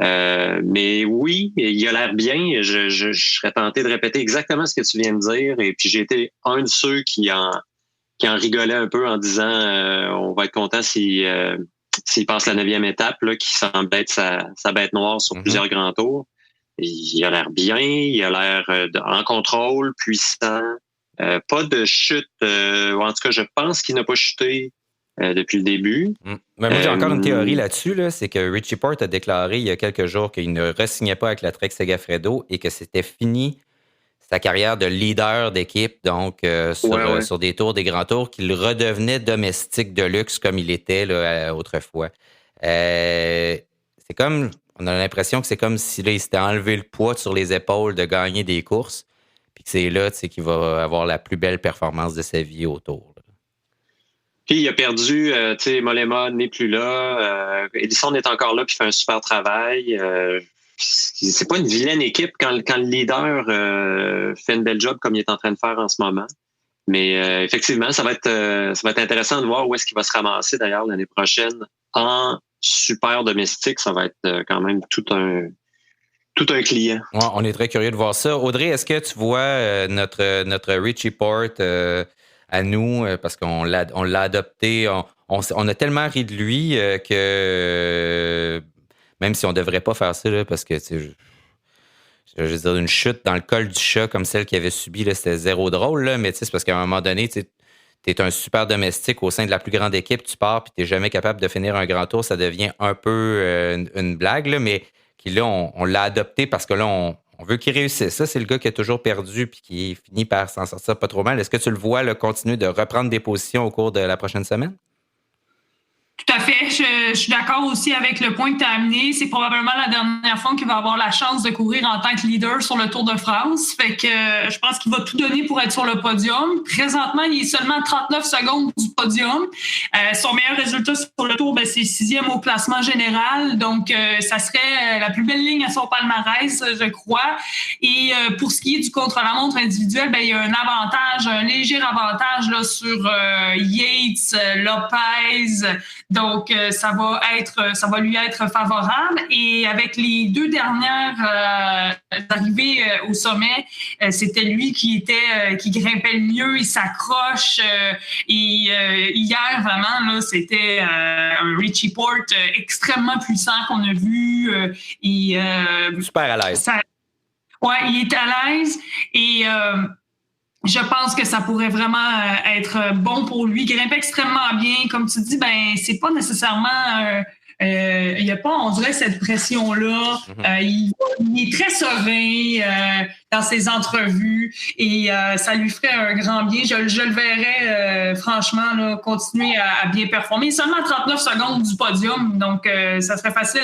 Mais oui, il a l'air bien. Je serais tenté de répéter exactement ce que tu viens de dire. Et puis j'ai été un de ceux qui en rigolait un peu en disant on va être content s'il passe la 9e étape, là, qui semble être sa bête noire sur plusieurs grands tours. Il a l'air bien, il a l'air en contrôle, puissant, pas de chute. En tout cas, je pense qu'il n'a pas chuté depuis le début. Mais moi, j'ai encore une théorie là-dessus, là, c'est que Richie Porte a déclaré il y a quelques jours qu'il ne re-signait pas avec la Trek Segafredo et que c'était fini sa carrière de leader d'équipe, donc sur des tours, des grands tours, qu'il redevenait domestique de luxe comme il était là, autrefois. C'est comme, on a l'impression que c'est comme si là, il s'était enlevé le poids sur les épaules de gagner des courses, puis que c'est là qu'il va avoir la plus belle performance de sa vie au tour. Là. Puis il a perdu, Mollema n'est plus là, Edison est encore là puis fait un super travail. C'est pas une vilaine équipe quand le leader fait une belle job comme il est en train de faire en ce moment. Mais effectivement, ça va être intéressant de voir où est-ce qu'il va se ramasser d'ailleurs l'année prochaine en super domestique. Ça va être quand même tout un client. Ouais, on est très curieux de voir ça. Audrey, est-ce que tu vois notre Richie Porte à nous parce qu'on l'a adopté. On a tellement ri de lui que même si on devrait pas faire ça, là, parce que je veux dire, une chute dans le col du chat comme celle qu'il avait subie, là, c'était zéro drôle, là, mais c'est parce qu'à un moment donné, tu es un super domestique au sein de la plus grande équipe, tu pars puis tu n'es jamais capable de finir un grand tour, ça devient un peu une blague, là, mais là, on l'a adopté parce que là, on veut qu'il réussisse. Ça, c'est le gars qui a toujours perdu puis qui finit par s'en sortir pas trop mal. Est-ce que tu le vois là, continuer de reprendre des positions au cours de la prochaine semaine? Tout à fait. Je suis d'accord aussi avec le point que tu as amené. C'est probablement la dernière fois qu'il va avoir la chance de courir en tant que leader sur le Tour de France. Fait que je pense qu'il va tout donner pour être sur le podium. Présentement, il est seulement à 39 secondes du podium. Son meilleur résultat sur le Tour, c'est 6e au classement général. Donc, ça serait la plus belle ligne à son palmarès, je crois. Et pour ce qui est du contre-la-montre individuel, il y a un léger avantage là, sur Yates, Lopez. Donc, ça va lui être favorable. Et avec les 2 dernières arrivées au sommet, c'était lui qui grimpait le mieux. Il s'accroche. Hier, vraiment, là, c'était un Richie Porte extrêmement puissant qu'on a vu. Super à l'aise. Oui, il est à l'aise. Et je pense que ça pourrait vraiment être bon pour lui. Il grimpe extrêmement bien. Comme tu dis, c'est pas nécessairement... il n'y a pas, on dirait, cette pression-là. Il est très serein dans ses entrevues et ça lui ferait un grand bien. Je le verrais, franchement, là, continuer à bien performer. Seulement 39 secondes du podium, donc ça serait facile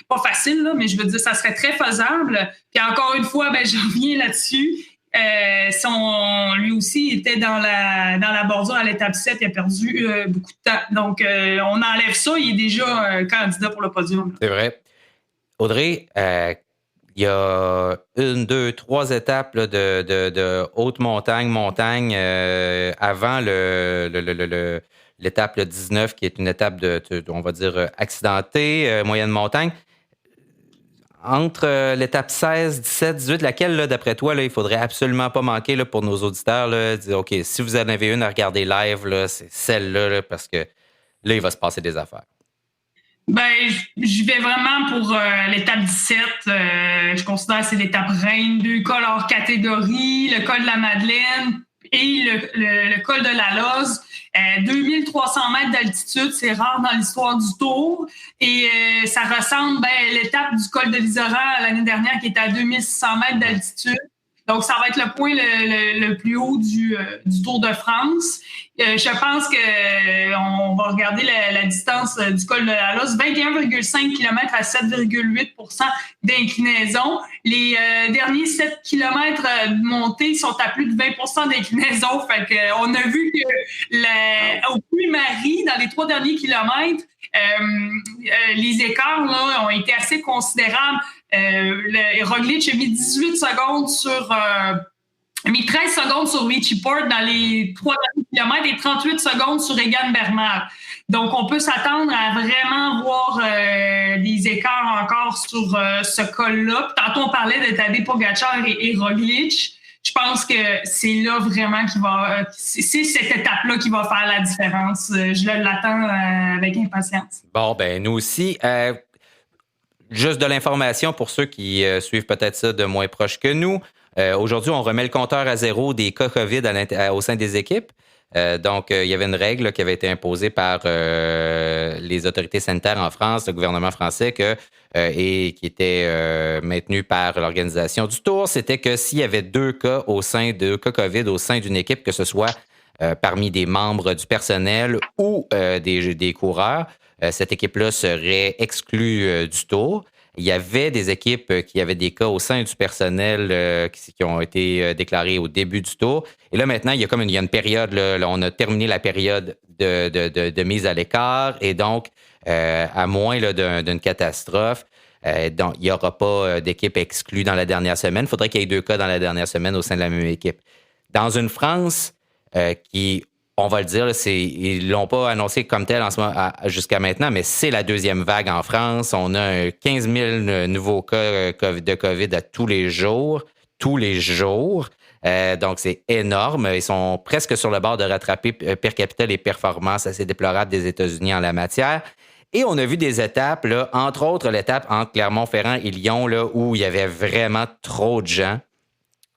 pas facile, là, mais je veux dire, ça serait très faisable. Puis encore une fois, je reviens là-dessus. Lui aussi était dans la bordure à l'étape 7, il a perdu beaucoup de temps. Donc, on enlève ça, il est déjà candidat pour le podium. C'est vrai. Audrey, il y a 1, 2, 3 étapes là, de haute montagne avant l'étape 19, qui est une étape on va dire, accidentée, moyenne montagne. Entre l'étape 16, 17, 18, laquelle, là, d'après toi, là, il faudrait absolument pas manquer là, pour nos auditeurs, là, dire, OK, si vous en avez une à regarder live, là, c'est celle-là, là, parce que là, il va se passer des affaires. Je vais vraiment pour l'étape 17. Je considère que c'est l'étape reine, 2 cols hors catégorie, le col de la Madeleine et le col de la Loze. 2300 mètres d'altitude, c'est rare dans l'histoire du Tour. Et ça ressemble à l'étape du col de l'Isoran l'année dernière qui était à 2600 mètres d'altitude. Donc, ça va être le point le plus haut du Tour de France. Je pense qu'on va regarder la distance du col de la Loze, 21,5 km à 7,8 % d'inclinaison. Les derniers 7 km de montée sont à plus de 20 % d'inclinaison. Fait qu'on a vu que au Puy-Marie, dans les 3 derniers kilomètres, les écarts là, ont été assez considérables. Roglic a mis 18 secondes mis 13 secondes sur Richie Porte dans les 3 derniers kilomètres et 38 secondes sur Egan Bernal. Donc, on peut s'attendre à vraiment voir des écarts encore sur ce col-là. Puis, tantôt, on parlait de Tadej Pogačar et Roglic. Je pense que c'est là vraiment c'est cette étape-là qui va faire la différence. Je l'attends avec impatience. Bon, nous aussi. Juste de l'information pour ceux qui suivent peut-être ça de moins proche que nous. Aujourd'hui, on remet le compteur à zéro des cas COVID au sein des équipes. Donc, il y avait une règle là, qui avait été imposée par les autorités sanitaires en France, le gouvernement français, et qui était maintenue par l'organisation du Tour. C'était que s'il y avait 2 cas COVID au sein d'une équipe, que ce soit parmi des membres du personnel ou des coureurs, cette équipe-là serait exclue du Tour. Il y avait des équipes qui avaient des cas au sein du personnel qui ont été déclarés au début du Tour. Et là, maintenant, il y a une période, là, on a terminé la période de mise à l'écart. Et donc, à moins là, d'une catastrophe, donc, il n'y aura pas d'équipe exclue dans la dernière semaine. Il faudrait qu'il y ait 2 cas dans la dernière semaine au sein de la même équipe. Dans une France qui... On va le dire, ils ne l'ont pas annoncé comme tel en ce moment, jusqu'à maintenant, mais c'est la 2e vague en France. On a 15 000 nouveaux cas de COVID à tous les jours. Donc, c'est énorme. Ils sont presque sur le bord de rattraper per capita les performances assez déplorables des États-Unis en la matière. Et on a vu des étapes, là, entre autres l'étape entre Clermont-Ferrand et Lyon, là, où il y avait vraiment trop de gens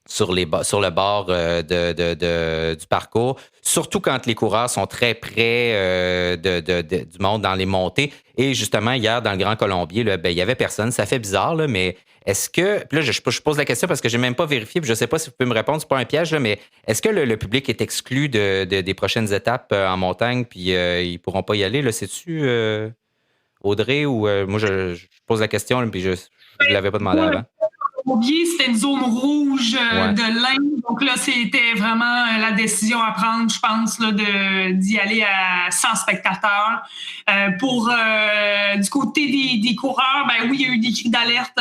sur le bord du parcours, surtout quand les coureurs sont très près du monde dans les montées. Et justement, hier, dans le Grand Colombier, là, il y avait personne. Ça fait bizarre, là, mais est-ce que... Puis là, je pose la question parce que j'ai même pas vérifié, puis je sais pas si vous pouvez me répondre, c'est pas un piège, là, mais est-ce que le public est exclu des prochaines étapes en montagne, puis ils pourront pas y aller? Là, sais-tu, Audrey, ou moi, je pose la question, là, puis je ne l'avais pas demandé avant. C'était une zone rouge de l'Inde. Donc là, c'était vraiment la décision à prendre, je pense, là, d'y aller à 100 spectateurs. Du côté des coureurs, ben oui, il y a eu des cris d'alerte.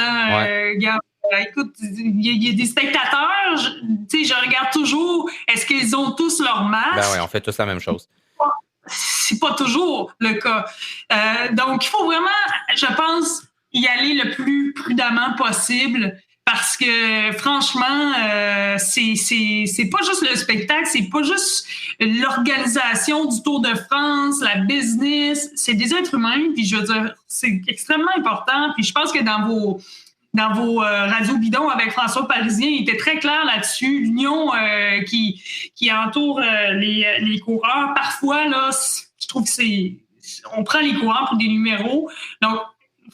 Écoute, il y a des spectateurs, je regarde toujours, est-ce qu'ils ont tous leur masque? Ben oui, on fait tous la même chose. C'est pas toujours le cas. Donc, il faut vraiment, je pense, y aller le plus prudemment possible. Parce que franchement, c'est pas juste le spectacle, c'est pas juste l'organisation du Tour de France, la business, c'est des êtres humains. Puis je veux dire, c'est extrêmement important. Puis je pense que dans vos radios bidons avec François Parisien, il était très clair là-dessus. L'union qui entoure les coureurs, parfois là, je trouve que on prend les coureurs pour des numéros. Donc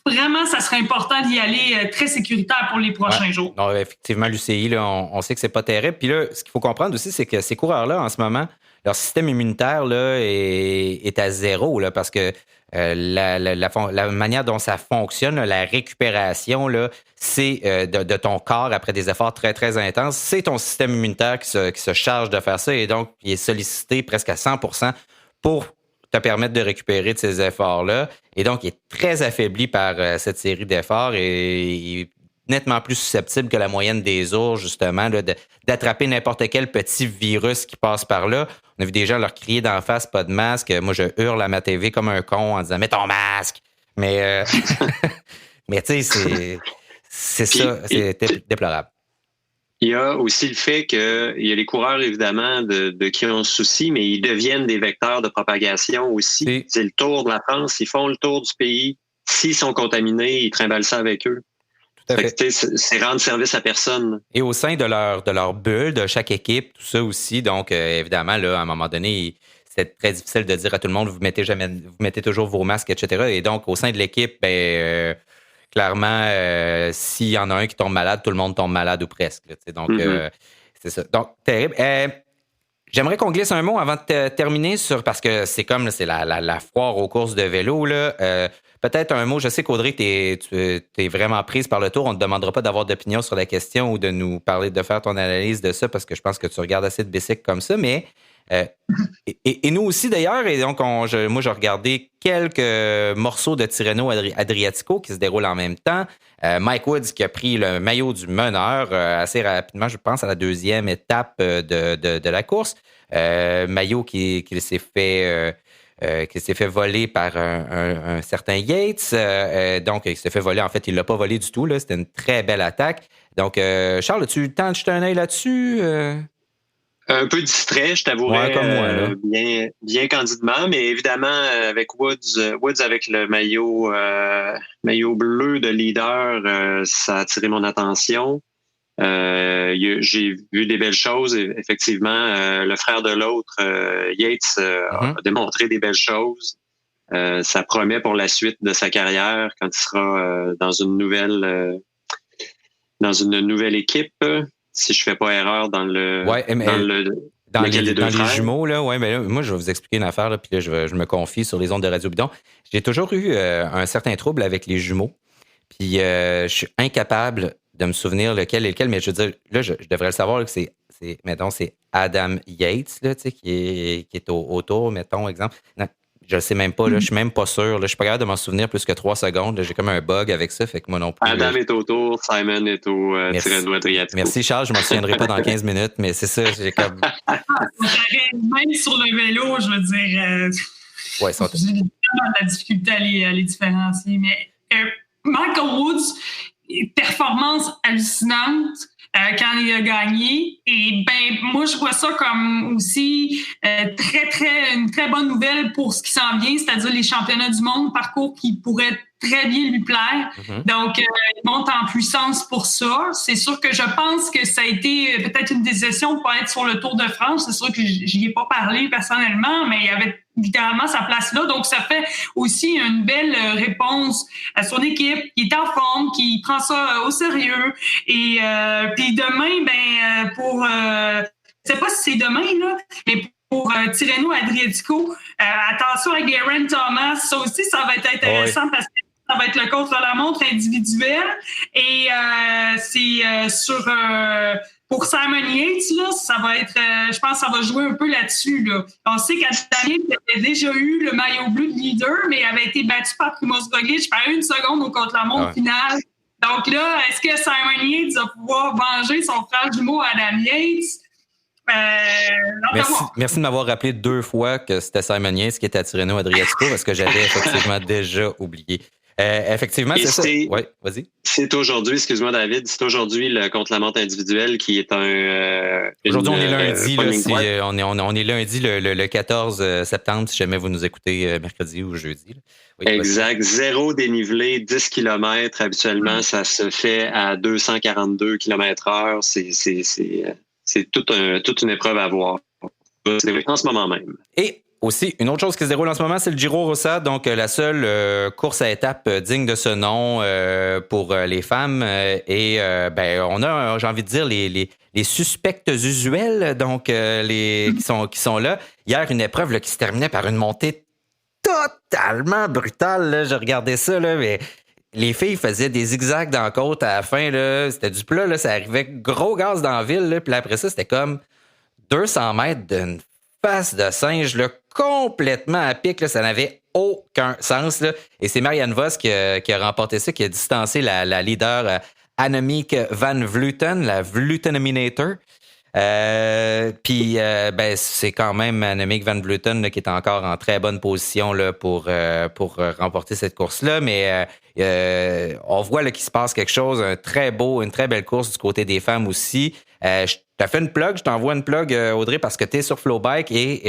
vraiment, ça serait important d'y aller très sécuritaire pour les prochains jours. Non, effectivement, l'UCI, là, on sait que c'est pas terrible. Puis là, ce qu'il faut comprendre aussi, c'est que ces coureurs-là, en ce moment, leur système immunitaire là, est à zéro, là, parce que la manière dont ça fonctionne, là, la récupération, là, c'est de ton corps après des efforts très, très intenses. C'est ton système immunitaire qui se charge de faire ça et donc il est sollicité presque à 100% pour te permettre de récupérer de ces efforts-là. Et donc, il est très affaibli par cette série d'efforts et il est nettement plus susceptible que la moyenne des ours, justement, là, d'attraper n'importe quel petit virus qui passe par là. On a vu des gens leur crier d'en face, pas de masque. Moi, je hurle à ma TV comme un con en disant « Mets ton masque! » Mais, mais tu sais, c'est ça, c'est déplorable. Il y a aussi le fait qu'il y a les coureurs, évidemment, de qui ont souci, mais ils deviennent des vecteurs de propagation aussi. C'est le tour de la France, ils font le tour du pays. S'ils sont contaminés, ils trimballent ça avec eux. C'est rendre service à personne. Et au sein de leur bulle, de chaque équipe, tout ça aussi. Donc, évidemment, là, à un moment donné, c'était très difficile de dire à tout le monde, vous mettez toujours vos masques, etc. Et donc, au sein de l'équipe, clairement, s'il y en a un qui tombe malade, tout le monde tombe malade ou presque. Là, donc, c'est ça. Donc, terrible. J'aimerais qu'on glisse un mot avant de terminer parce que c'est comme c'est la foire aux courses de vélo. Là. Peut-être un mot. Je sais qu'Audrey, tu es vraiment prise par le Tour. On ne te demandera pas d'avoir d'opinion sur la question ou de nous parler, de faire ton analyse de ça parce que je pense que tu regardes assez de bicycles comme ça. Mais et nous aussi d'ailleurs, et donc moi j'ai regardé quelques morceaux de Tirreno Adriatico qui se déroulent en même temps. Mike Woods qui a pris le maillot du meneur assez rapidement, je pense à la deuxième étape de la course. Maillot qui s'est fait voler par un certain Yates. Donc, il s'est fait voler. En fait, il ne l'a pas volé du tout. Là. C'était une très belle attaque. Donc, Charles, as-tu eu le temps de jeter un œil là-dessus? Un peu distrait, je t'avouerais, comme moi, là. bien candidement, mais évidemment, avec Woods avec le maillot bleu de leader, ça a attiré mon attention. J'ai vu des belles choses. Effectivement, le frère de l'autre, Yates, a démontré des belles choses. Ça promet pour la suite de sa carrière quand il sera dans une nouvelle équipe. Si je fais pas erreur dans les jumeaux, là, ouais, ben là, moi, je vais vous expliquer une affaire, là, puis là, je me confie sur les ondes de Radio Bidon. J'ai toujours eu un certain trouble avec les jumeaux, puis je suis incapable de me souvenir lequel est lequel, mais je veux dire, là, je devrais le savoir, là, que c'est Adam Yates, là, tu sais, qui est autour, mettons, exemple. Non, je le sais même pas, là, je suis même pas sûr. Là, je suis pas capable de m'en souvenir plus que 3 secondes. Là, j'ai comme un bug avec ça, fait que moi non plus. Adam est autour, Simon est au Tirreno Adriatico. Merci Charles, je m'en souviendrai pas dans 15 minutes, mais c'est ça, j'ai comme... Même sur le vélo, je veux dire, j'ai vraiment de la difficulté à les différencier. Mais Michael Woods, performance hallucinante. quand il a gagné. Et moi, je vois ça comme aussi une très bonne nouvelle pour ce qui s'en vient, c'est-à-dire les championnats du monde, parcours qui pourrait très bien lui plaire. Donc, il monte en puissance pour ça. C'est sûr que je pense que ça a été peut-être une décision pour être sur le Tour de France. C'est sûr que j'y ai pas parlé personnellement, mais il y avait littéralement sa place là. Donc, ça fait aussi une belle réponse à son équipe qui est en forme, qui prend ça au sérieux. Et puis demain, je sais pas si c'est demain, là, mais pour Tirreno Adriatico, attention à Geraint Thomas. Ça aussi, ça va être intéressant parce que ça va être le contre-la-montre individuel. Et c'est pour Simon Yates, là, ça va être, je pense que ça va jouer un peu là-dessus. Là. On sait qu'Adriatico avait déjà eu le maillot bleu de leader, mais avait été battu par Primož Roglič par 1 seconde au contre-la-montre final. Donc là, est-ce que Simon Yates va pouvoir venger son frère jumeau Adam Yates? Merci de m'avoir rappelé 2 fois que c'était Simon Yates qui était à Tirreno Adriatico parce que j'avais effectivement déjà oublié. Effectivement, c'est ça. Oui, vas-y. C'est aujourd'hui, excuse-moi David, c'est aujourd'hui le contre-la-montre individuel qui est aujourd'hui, on est lundi. On est lundi le 14 septembre, si jamais vous nous écoutez mercredi ou jeudi. Oui, exact. 0 dénivelé, 10 km. Habituellement, ça se fait à 242 km/h. C'est toute une épreuve à voir. C'est en ce moment même. Et aussi, une autre chose qui se déroule en ce moment, c'est le Giro Rosa, donc la seule course à étapes digne de ce nom pour les femmes. Et on a, j'ai envie de dire, les suspects usuels, donc qui sont là. Hier, une épreuve là, qui se terminait par une montée totalement brutale. Là. Je regardais ça, là, mais les filles faisaient des zigzags dans la côte à la fin. Là. C'était du plat, là, ça arrivait gros gaz dans la ville. Là, puis après ça, c'était comme 200 mètres d'une face de singe là, complètement à pic. Là, ça n'avait aucun sens. Là. Et c'est Marianne Vos qui a remporté ça, qui a distancé la leader Annemiek van Vleuten, la Vleutenaminator. Puis c'est quand même Annemiek van Vleuten là, qui est encore en très bonne position là, pour remporter cette course-là. Mais on voit là, qu'il se passe quelque chose, une très belle course du côté des femmes aussi. Je t'ai fait une plug, je t'envoie une plug, Audrey, parce que tu es sur Flowbike et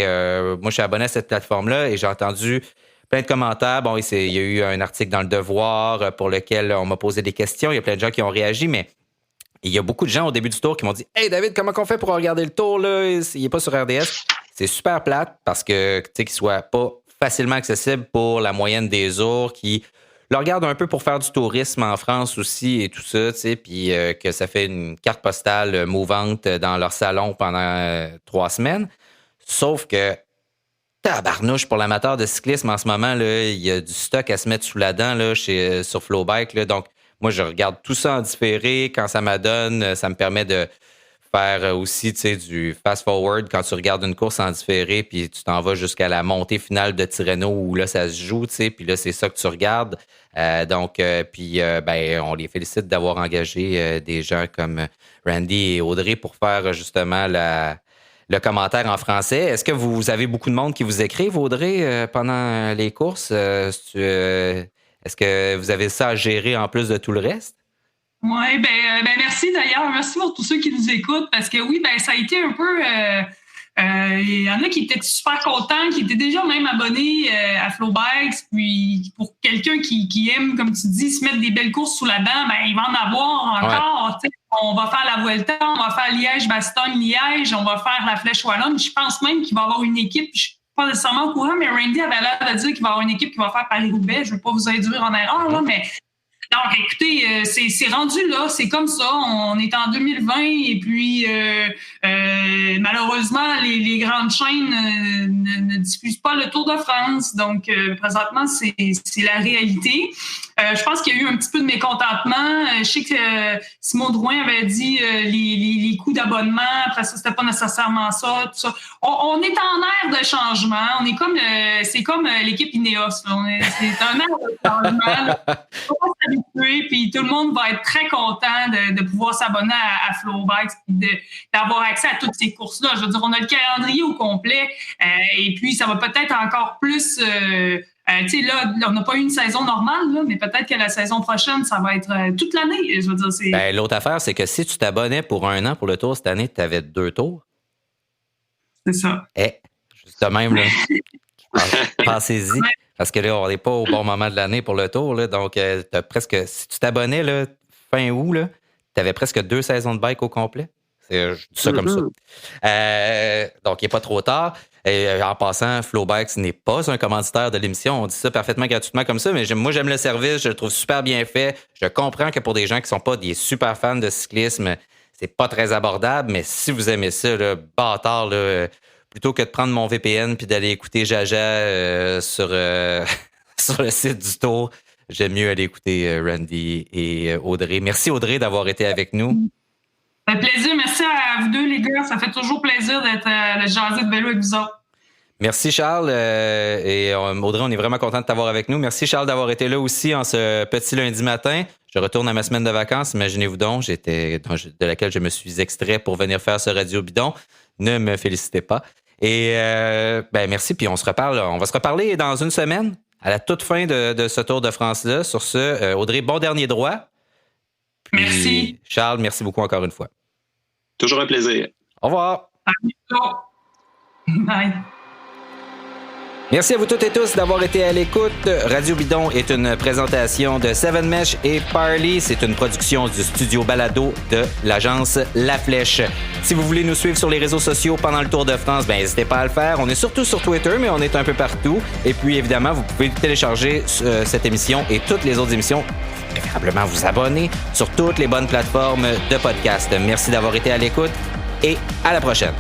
moi, je suis abonné à cette plateforme-là et j'ai entendu plein de commentaires. Bon, il y a eu un article dans Le Devoir pour lequel on m'a posé des questions. Il y a plein de gens qui ont réagi, mais il y a beaucoup de gens au début du tour qui m'ont dit « Hey David, comment on fait pour regarder le tour? Là? Il n'est pas sur RDS. » C'est super plate parce que tu sais qu'il soit pas facilement accessible pour la moyenne des ours qui le regardent un peu pour faire du tourisme en France aussi et tout ça, tu sais, puis que ça fait une carte postale mouvante dans leur salon pendant 3 semaines. Sauf que tabarnouche pour l'amateur de cyclisme en ce moment, là, il y a du stock à se mettre sous la dent là, sur Flowbike. Là, donc, moi, je regarde tout ça en différé. Quand ça m'adonne, ça me permet de faire aussi du fast-forward quand tu regardes une course en différé puis tu t'en vas jusqu'à la montée finale de Tirreno où là, ça se joue, puis là, c'est ça que tu regardes. On les félicite d'avoir engagé des gens comme Randy et Audrey pour faire justement le commentaire en français. Est-ce que vous avez beaucoup de monde qui vous écrivent, Audrey, pendant les courses? Est-ce que vous avez ça à gérer en plus de tout le reste? Oui, merci d'ailleurs. Merci pour tous ceux qui nous écoutent parce que oui, ça a été un peu... Il y en a qui étaient super contents, qui étaient déjà même abonnés à Flowbikes. Puis pour quelqu'un qui aime, comme tu dis, se mettre des belles courses sous la dent, il va en avoir encore. Ouais. On va faire la Vuelta, on va faire Liège-Bastogne-Liège, on va faire la Flèche Wallonne. Je pense même qu'il va y avoir une équipe, je ne suis pas nécessairement au courant, mais Randy avait l'air de dire qu'il va y avoir une équipe qui va faire Paris-Roubaix. Je ne veux pas vous induire en erreur, là, mais... Donc, écoutez, c'est rendu là, c'est comme ça. On est en 2020 et puis malheureusement, les grandes chaînes ne diffusent pas le Tour de France. Donc, présentement, c'est la réalité. Je pense qu'il y a eu un petit peu de mécontentement. Je sais que Simon Drouin avait dit les coûts d'abonnement. Après ça, c'était pas nécessairement ça. Tout ça. On est en ère de changement. On est comme c'est comme l'équipe Ineos. C'est un ère de changement. On va s'habituer, puis tout le monde va être très content de pouvoir s'abonner à Flowbikes et d'avoir accès à toutes ces courses-là. Je veux dire, on a le calendrier au complet et puis ça va peut-être encore plus Là, on n'a pas eu une saison normale, là, mais peut-être que la saison prochaine, ça va être toute l'année. Je veux dire, c'est... L'autre affaire, c'est que si tu t'abonnais pour 1 an pour le tour cette année, tu avais 2 tours. C'est ça. Juste de même, là. Pensez-y. Parce que là, on n'est pas au bon moment de l'année pour le tour. Là, donc, t'as presque, si tu t'abonnais là, fin août, tu avais presque 2 saisons de bike au complet. Je dis ça comme ça. Donc, il n'est pas trop tard. Et, en passant, FlowBikes n'est pas un commanditaire de l'émission. On dit ça parfaitement gratuitement comme ça, mais moi, j'aime le service. Je le trouve super bien fait. Je comprends que pour des gens qui ne sont pas des super fans de cyclisme, c'est pas très abordable, mais si vous aimez ça, là, bâtard, là, plutôt que de prendre mon VPN puis d'aller écouter Jaja sur le site du Tour, j'aime mieux aller écouter Randy et Audrey. Merci Audrey d'avoir été avec nous. Ça fait plaisir. Merci à vous deux, les gars. Ça fait toujours plaisir d'être le jaser de vélo avec vous autres. Merci Charles et Audrey, on est vraiment content de t'avoir avec nous. Merci Charles d'avoir été là aussi en ce petit lundi matin. Je retourne à ma semaine de vacances, imaginez-vous donc, de laquelle je me suis extrait pour venir faire ce Radio Bidon. Ne me félicitez pas. Et merci, puis on va se reparler dans une semaine, à la toute fin de ce Tour de France-là. Sur ce, Audrey, bon dernier droit. Puis, merci. Charles, merci beaucoup encore une fois. Toujours un plaisir. Au revoir. À bientôt. Bye. Merci à vous toutes et tous d'avoir été à l'écoute. Radio Bidon est une présentation de Seven Mesh et Parley. C'est une production du studio Balado de l'agence La Flèche. Si vous voulez nous suivre sur les réseaux sociaux pendant le Tour de France, n'hésitez pas à le faire. On est surtout sur Twitter, mais on est un peu partout. Et puis, évidemment, vous pouvez télécharger cette émission et toutes les autres émissions. Préférablement vous abonner sur toutes les bonnes plateformes de podcast. Merci d'avoir été à l'écoute et à la prochaine.